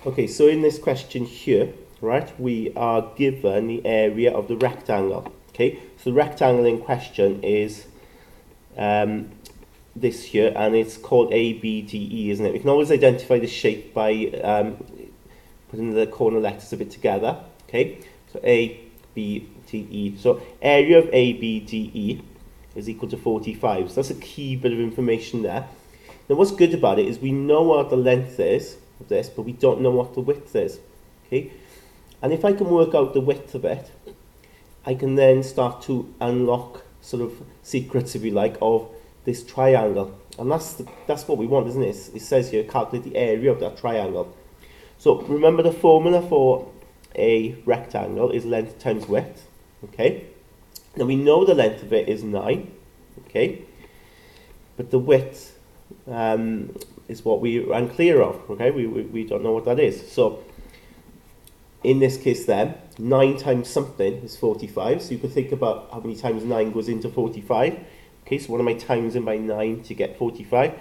Okay, so in this question here, right, we are given the area of the rectangle. Okay, so the rectangle in question is this here, and it's called ABDE, isn't it? We can always identify the shape by putting the corner letters of it together. Okay, so ABDE. So area of ABDE is equal to 45. So that's a key bit of information there. Now what's good about it is we know what the length is of this, but we don't know what the width is. Okay, and if I can work out the width of it, I can then start to unlock sort of secrets, if you like, of this triangle. And that's what we want, isn't it? It says here, calculate the area of that triangle. So remember the formula for a rectangle is length times width. Okay, now we know the length of it is 9. Okay, but the width is what we're unclear of. Okay, we don't know what that is. So in this case then, 9 times something is 45. So you can think about how many times 9 goes into 45. Okay, so what am I timesing by 9 to get 45?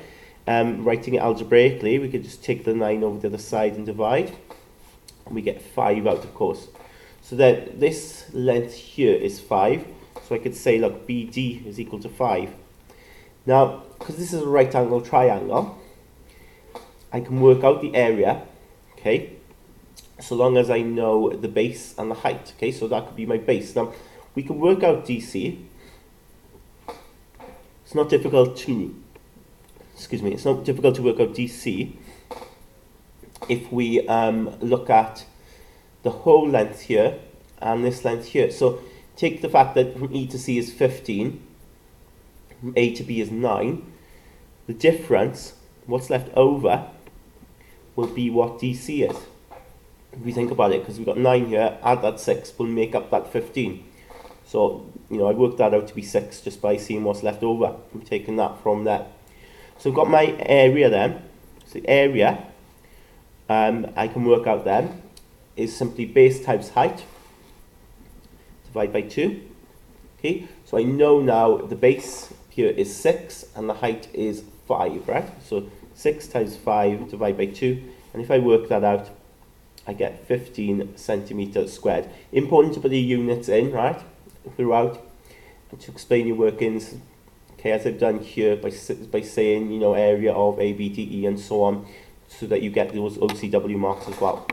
Writing it algebraically, we could just take the 9 over the other side and divide. And we get 5 out, of course. So then this length here is 5. So I could say, look, BD is equal to 5. Now, because this is a right angle triangle, I can work out the area, okay, so long as I know the base and the height. Okay, so that could be my base. Now, we can work out DC. It's not difficult to, it's not difficult to work out DC if we look at the whole length here and this length here. So take the fact that from E to C is 15, from A to B is 9. The difference, what's left over, will be what DC is. If we think about it, because we've got 9 here, add that 6 will make up that 15. So, you know, I worked that out to be 6 just by seeing what's left over. I'm taking that from there. So I've got my area then. So the area I can work out then is simply base times height, divide by 2. Okay, so I know now the base here is 6 and the height is 5, right? So 6 times 5 divided by 2. And if I work that out, I get 15 centimeters squared. Important to put the units in, right, throughout, and to explain your workings, okay, as I've done here by saying, you know, area of ABDE and so on, so that you get those OCW marks as well.